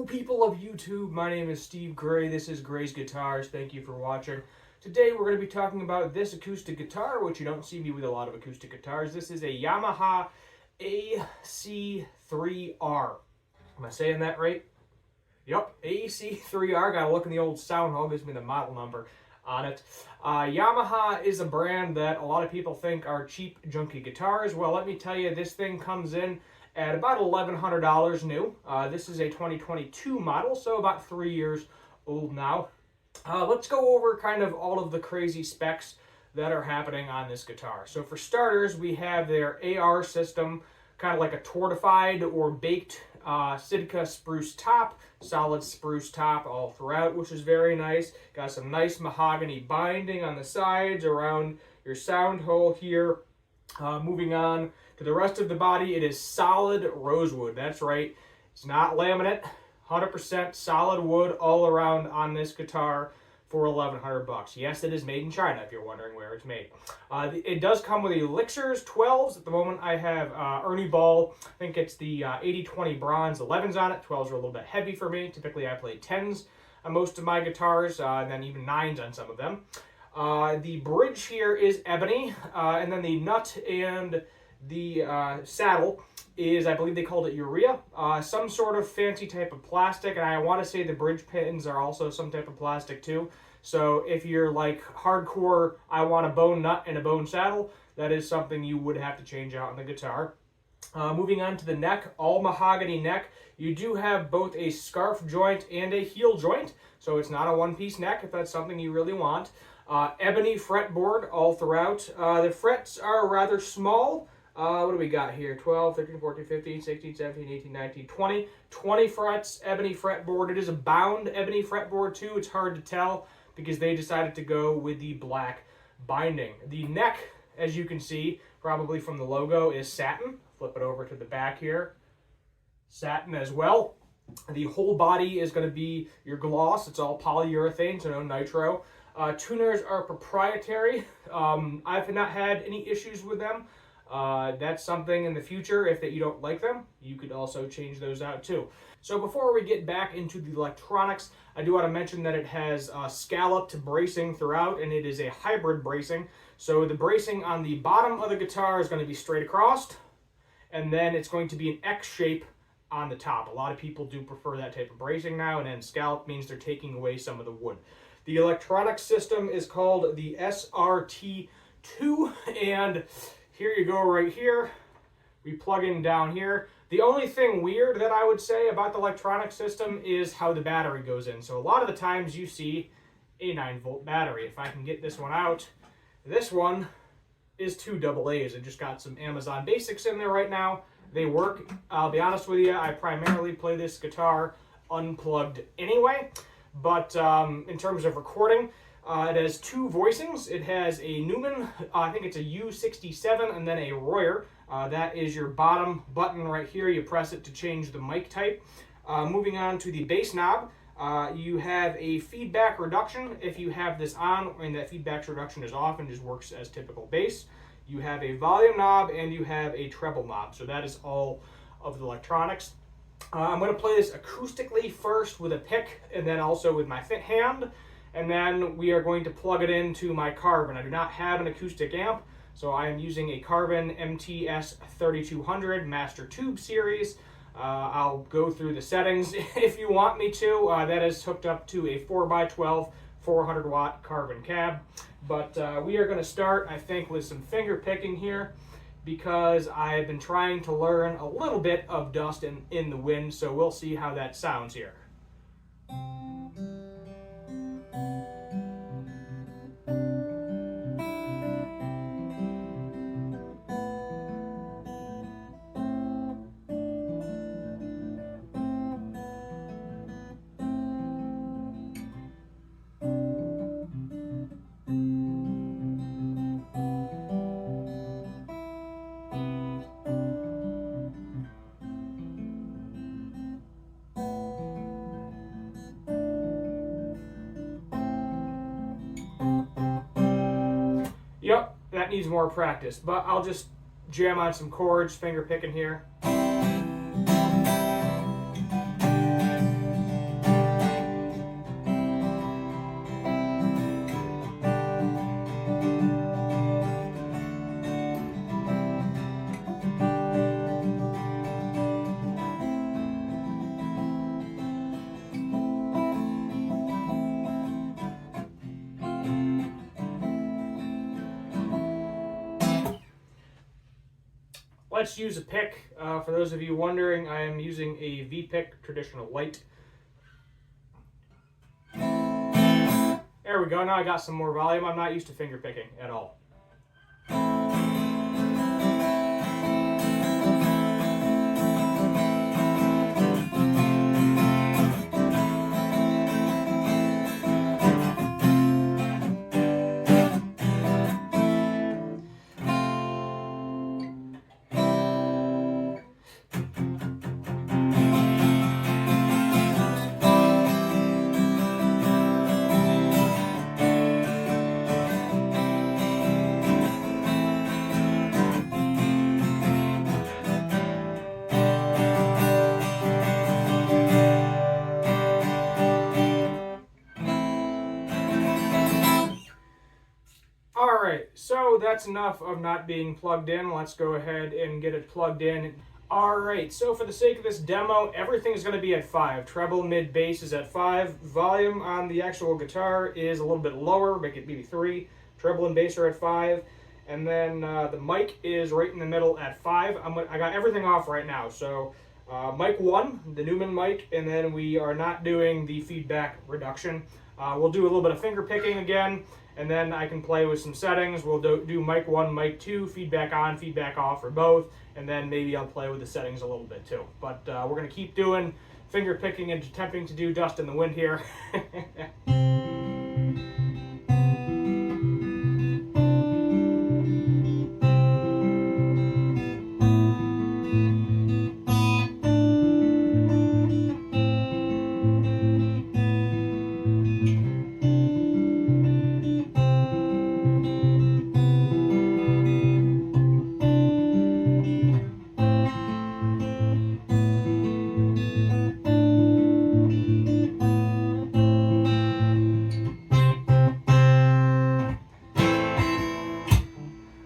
Hello people of YouTube, my name is Steve Gray, this is Gray's Guitars, thank you for watching. Today we're going to be talking about this acoustic guitar, which you don't see me with a lot of acoustic guitars. This is a Yamaha AC3R. Am I saying that right? Yep, AC3R, gotta look in the old sound hole, gives me the model number on it. Yamaha is a brand that a lot of people think are cheap, junky guitars. Well, let me tell you, this thing comes in at about $1,100 new. This is a 2022 model, so about 3 years old now. Let's go over kind of all of the crazy specs that are happening on this guitar. So for starters, we have their AR system, kind of like a tortified or baked Sitka spruce top, solid spruce top all throughout, which is very nice. Got some nice mahogany binding on the sides around your sound hole here. Moving on to the rest of the body, it is solid rosewood. That's right, it's not laminate, 100% solid wood all around on this guitar for $1,100. Yes, it is made in China, if you're wondering where it's made. It does come with elixirs, 12s. At the moment, I have Ernie Ball. I think it's the 80/20 bronze 11s on it. 12s are a little bit heavy for me. Typically, I play 10s on most of my guitars, and then even 9s on some of them. The bridge here is ebony, and then the nut and the saddle is, I believe they called it urea, some sort of fancy type of plastic, and I want to say the bridge pins are also some type of plastic too. So if you're like hardcore, I want a bone nut and a bone saddle, that is something you would have to change out on the guitar. Moving on to the neck, all mahogany neck. You do have both a scarf joint and a heel joint, so it's not a one-piece neck if that's something you really want. Ebony fretboard all throughout. The frets are rather small. What do we got here? 12, 13, 14, 15, 16, 17, 18, 19, 20. 20 frets, ebony fretboard. It is a bound ebony fretboard too. It's hard to tell because they decided to go with the black binding. The neck, as you can see, probably from the logo, is satin. Flip it over to the back here. Satin as well. The whole body is going to be your gloss. It's all polyurethane, so no nitro. Tuners are proprietary. I've not had any issues with them. That's something in the future, if that you don't like them, you could also change those out too. So before we get back into the electronics, I do want to mention that it has scalloped bracing throughout, and it is a hybrid bracing. So the bracing on the bottom of the guitar is going to be straight across, and then it's going to be an X shape on the top. A lot of people do prefer that type of bracing now, and then scallop means they're taking away some of the wood. The electronic system is called the SRT2, and here you go right here. We plug in down here. The only thing weird that I would say about the electronic system is how the battery goes in. So a lot of the times you see a 9-volt battery. If I can get this one out, this one is 2 AA's. I just got some Amazon Basics in there right now. They work. I'll be honest with you, I primarily play this guitar unplugged anyway. But in terms of recording, it has 2 voicings. It has a Neumann, I think it's a U67, and then a Royer. That is your bottom button right here. You press it to change the mic type. Moving on to the bass knob, you have a feedback reduction if you have this on, and that feedback reduction is off and just works as typical bass. You have a volume knob, and you have a treble knob. So that is all of the electronics. I'm going to play this acoustically first with a pick, and then also with my hand. And then we are going to plug it into my Carvin. I do not have an acoustic amp, so I am using a Carvin MTS 3200 Master Tube Series. I'll go through the settings if you want me to. That is hooked up to a 4x12 400 watt Carvin cab. But we are going to start, I think, with some finger picking here, because I've been trying to learn a little bit of Dust in the Wind, so we'll see how that sounds here. Yep, that needs more practice, but I'll just jam on some chords, finger picking here. let's use a pick. For those of you wondering, I am using a V-pick, traditional light. There we go, now I got some more volume. I'm not used to finger picking at all. Alright, so that's enough of not being plugged in. Let's go ahead and get it plugged in. Alright, so for the sake of this demo, everything's going to be at 5. Treble, mid, bass is at 5. Volume on the actual guitar is a little bit lower, make it maybe 3. Treble and bass are at 5. And then the mic is right in the middle at 5. I got everything off right now. So mic 1, the Newman mic, and then we are not doing the feedback reduction. We'll do a little bit of finger picking again, and then I can play with some settings. We'll do mic 1, mic 2, feedback on, feedback off, or both, and then maybe I'll play with the settings a little bit too. But we're going to keep doing finger picking and attempting to do Dust in the Wind here.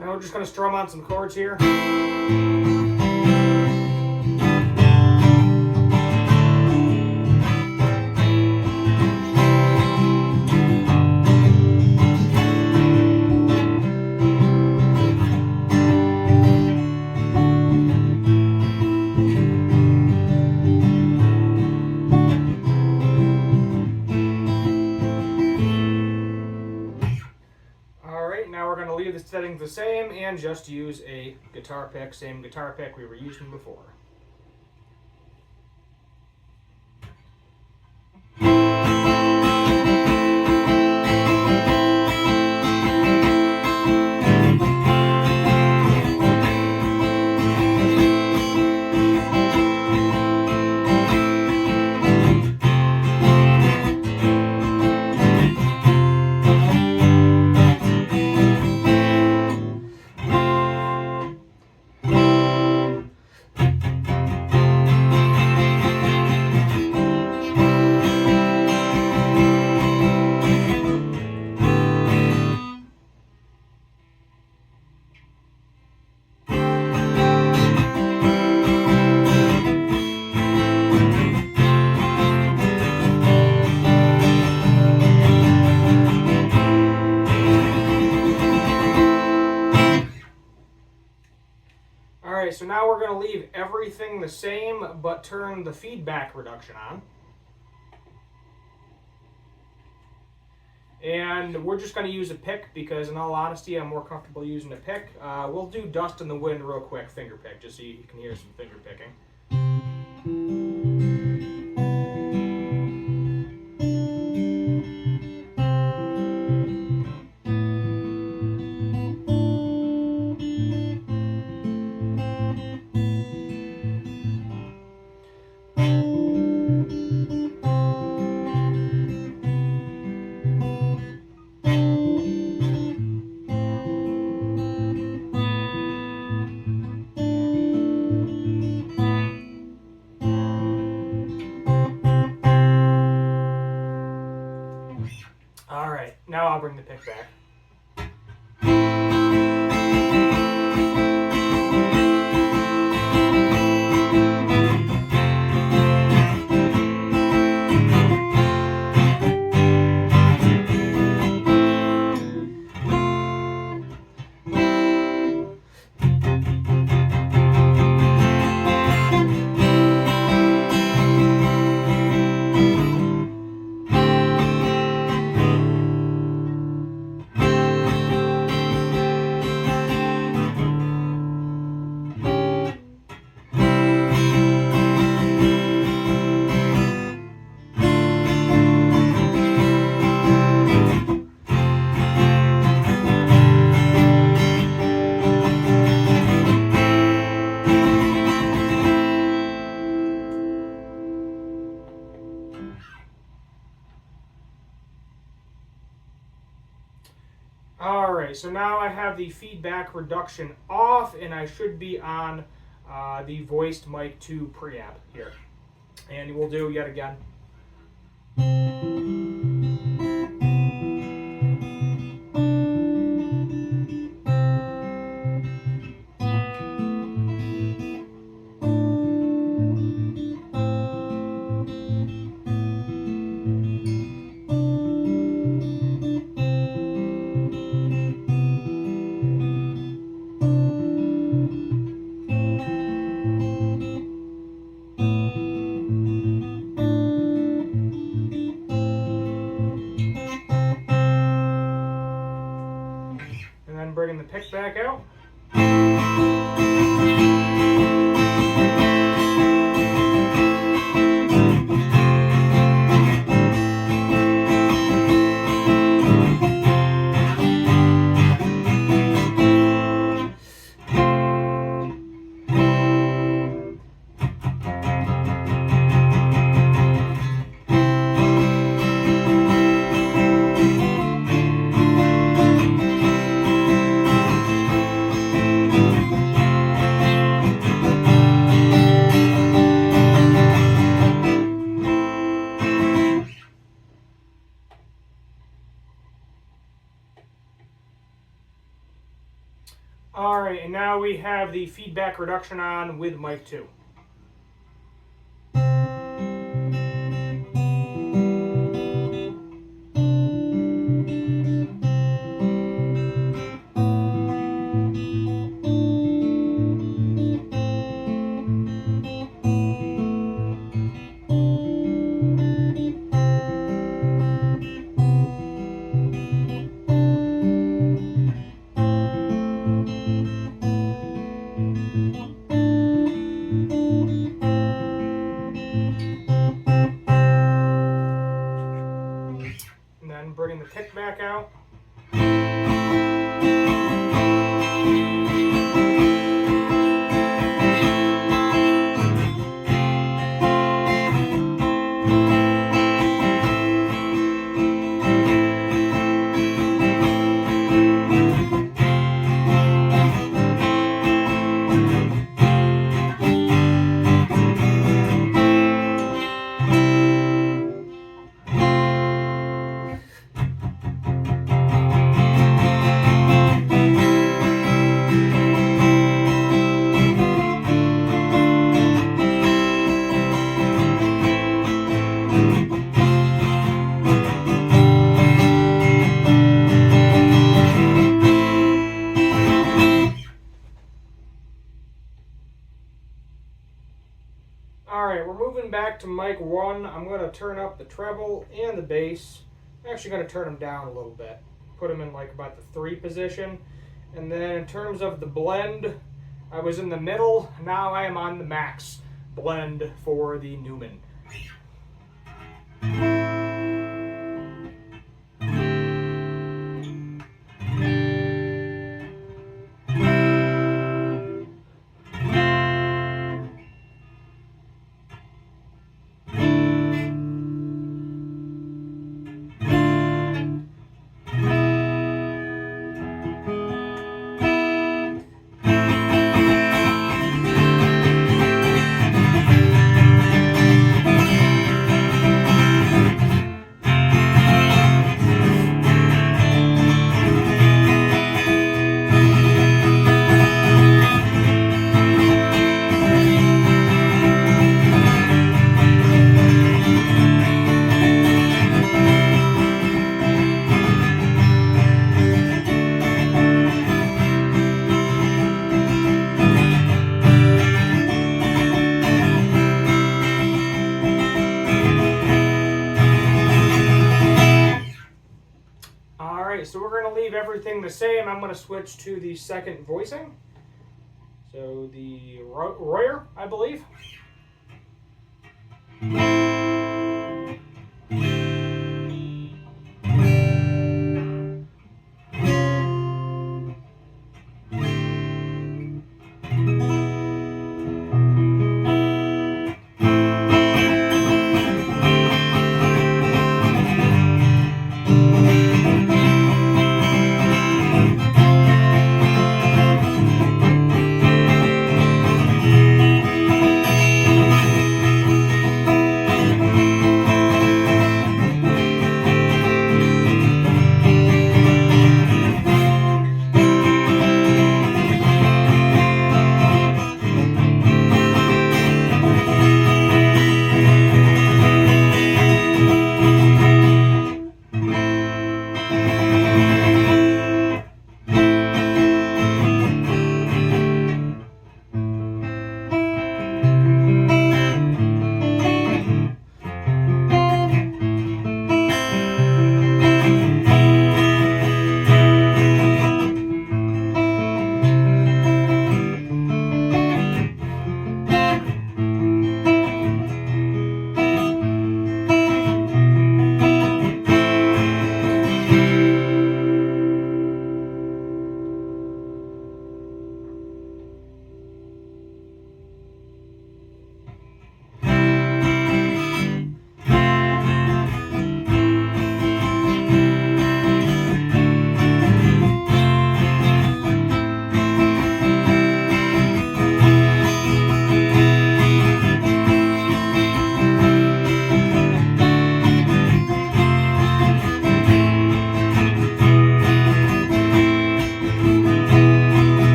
We're just going to strum on some chords here. Now we're going to leave the settings the same and just use a guitar pick, same guitar pick we were using before. Alright, so now we're going to leave everything the same, but turn the feedback reduction on. And we're just going to use a pick because, in all honesty, I'm more comfortable using a pick. We'll do Dust in the Wind real quick, finger pick, just so you can hear some finger picking. Alright, now I'll bring the pick back. Alright, so now I have the feedback reduction off, and I should be on the voiced mic 2 preamp here. And we'll do yet again. And then bringing the pick back out. Alright, and now we have the feedback reduction on with mic 2. And then bringing the pick back out. Alright, we're moving back to mic 1. I'm going to turn up the treble and the bass. I'm actually going to turn them down a little bit. Put them in like about the 3 position. And then in terms of the blend, I was in the middle. Now I am on the max blend for the Newman. So we're going to leave everything the same. I'm going to switch to the second voicing. So the Royer, I believe.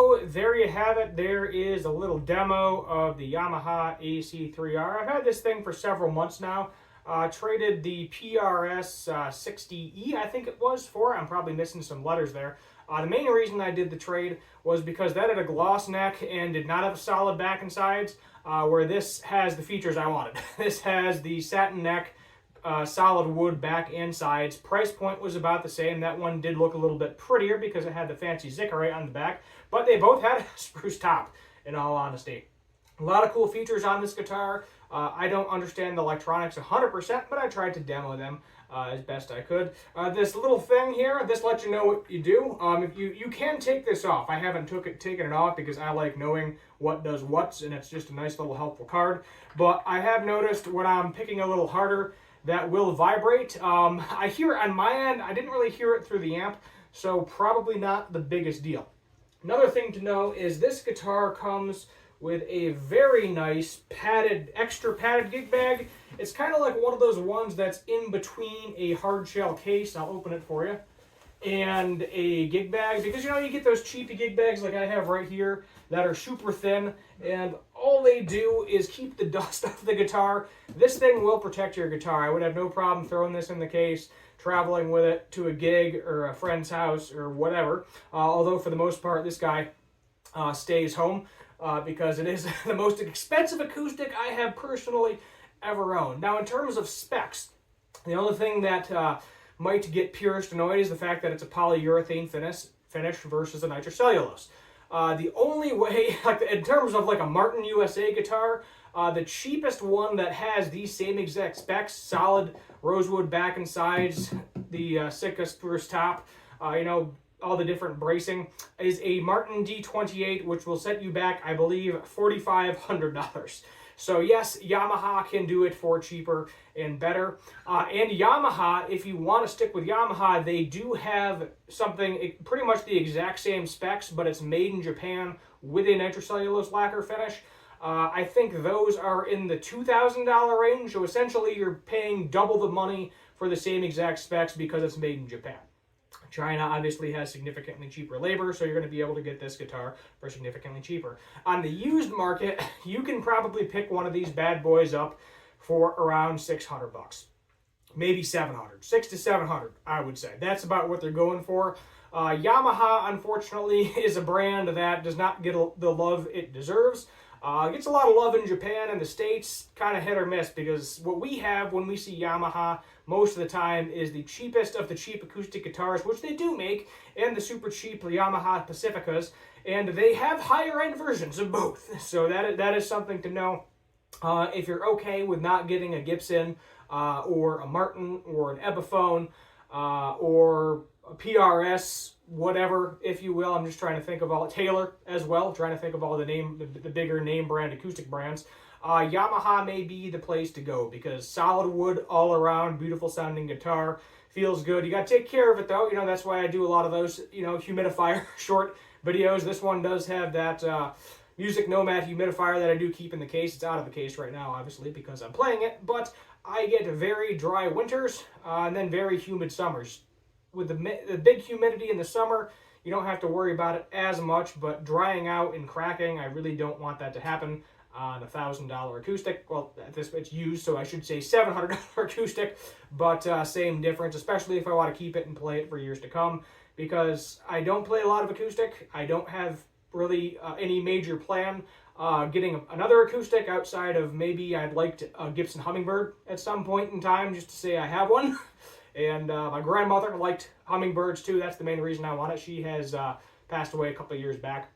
So there you have it. There is a little demo of the Yamaha AC3R. I've had this thing for several months now. Traded the PRS 60E, I think it was, for. I'm probably missing some letters there. The main reason I did the trade was because that had a gloss neck and did not have a solid back and sides, where this has the features I wanted. This has the satin neck, solid wood back and sides. Price point was about the same. That one did look a little bit prettier because it had the fancy Zickerate on the back, but they both had a spruce top, in all honesty. A lot of cool features on this guitar. I don't understand the electronics 100%, but I tried to demo them as best I could. This little thing here, this lets you know what you do. If you can take this off. I haven't taken it off because I like knowing what does what, and it's just a nice little helpful card. But I have noticed when I'm picking a little harder, that will vibrate. I hear it on my end. I didn't really hear it through the amp, so probably not the biggest deal. Another thing to know is this guitar comes with a very nice extra padded gig bag. It's kind of like one of those ones that's in between a hard shell case, I'll open it for you, and a gig bag, because you get those cheapy gig bags like I have right here that are super thin, and all they do is keep the dust off the guitar. This thing will protect your guitar. I would have no problem throwing this in the case, traveling with it to a gig or a friend's house or whatever, although for the most part this guy stays home because it is the most expensive acoustic I have personally ever owned. Now, in terms of specs, the only thing that might get purists annoyed is the fact that it's a polyurethane finish versus a nitrocellulose. The only way, in terms of a Martin USA guitar, the cheapest one that has these same exact specs, solid rosewood back and sides, the Sitka spruce top, all the different bracing, is a Martin D28, which will set you back, I believe, $4,500. So yes, Yamaha can do it for cheaper and better. And Yamaha, if you want to stick with Yamaha, they do have something, pretty much the exact same specs, but it's made in Japan with a nitrocellulose lacquer finish. I think those are in the $2,000 range, so essentially you're paying double the money for the same exact specs because it's made in Japan. China obviously has significantly cheaper labor, so you're going to be able to get this guitar for significantly cheaper. On the used market, you can probably pick one of these bad boys up for around $600. Maybe $700. $600 to $700, I would say. That's about what they're going for. Yamaha, unfortunately, is a brand that does not get the love it deserves. It gets a lot of love in Japan and the States, kind of hit or miss, because what we have when we see Yamaha most of the time is the cheapest of the cheap acoustic guitars, which they do make, and the super cheap Yamaha Pacificas, and they have higher end versions of both. So that is something to know. If you're okay with not getting a Gibson or a Martin or an Epiphone or a PRS, whatever, if you will. I'm just trying to think of all Taylor as well, trying to think of all the bigger name brand acoustic brands. Yamaha may be the place to go because solid wood all around, beautiful sounding guitar, feels good. You got to take care of it though. That's why I do a lot of those, humidifier short videos. This one does have that Music Nomad humidifier that I do keep in the case. It's out of the case right now, obviously, because I'm playing it, but I get very dry winters and then very humid summers. With the big humidity in the summer, you don't have to worry about it as much, but drying out and cracking, I really don't want that to happen on a $1,000 acoustic. Well, at this it's used, so I should say $700 acoustic, but same difference, especially if I want to keep it and play it for years to come, because I don't play a lot of acoustic. I don't have really any major plan getting another acoustic outside of maybe I'd like a Gibson Hummingbird at some point in time, just to say I have one. And my grandmother liked hummingbirds too. That's the main reason I want it. She has passed away a couple of years back.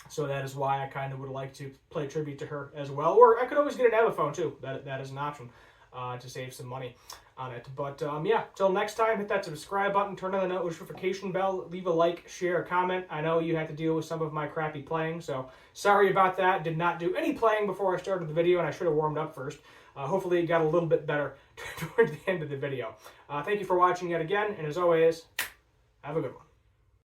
So that is why I kind of would like to play tribute to her as well. Or I could always get an Epiphone too. That is an option to save some money on it. But yeah, till next time, hit that subscribe button, turn on the notification bell, leave a like, share, a comment. I know you had to deal with some of my crappy playing, so sorry about that. Did not do any playing before I started the video, and I should have warmed up first. Hopefully it got a little bit better towards the end of the video. Thank you for watching yet again, and as always, have a good one.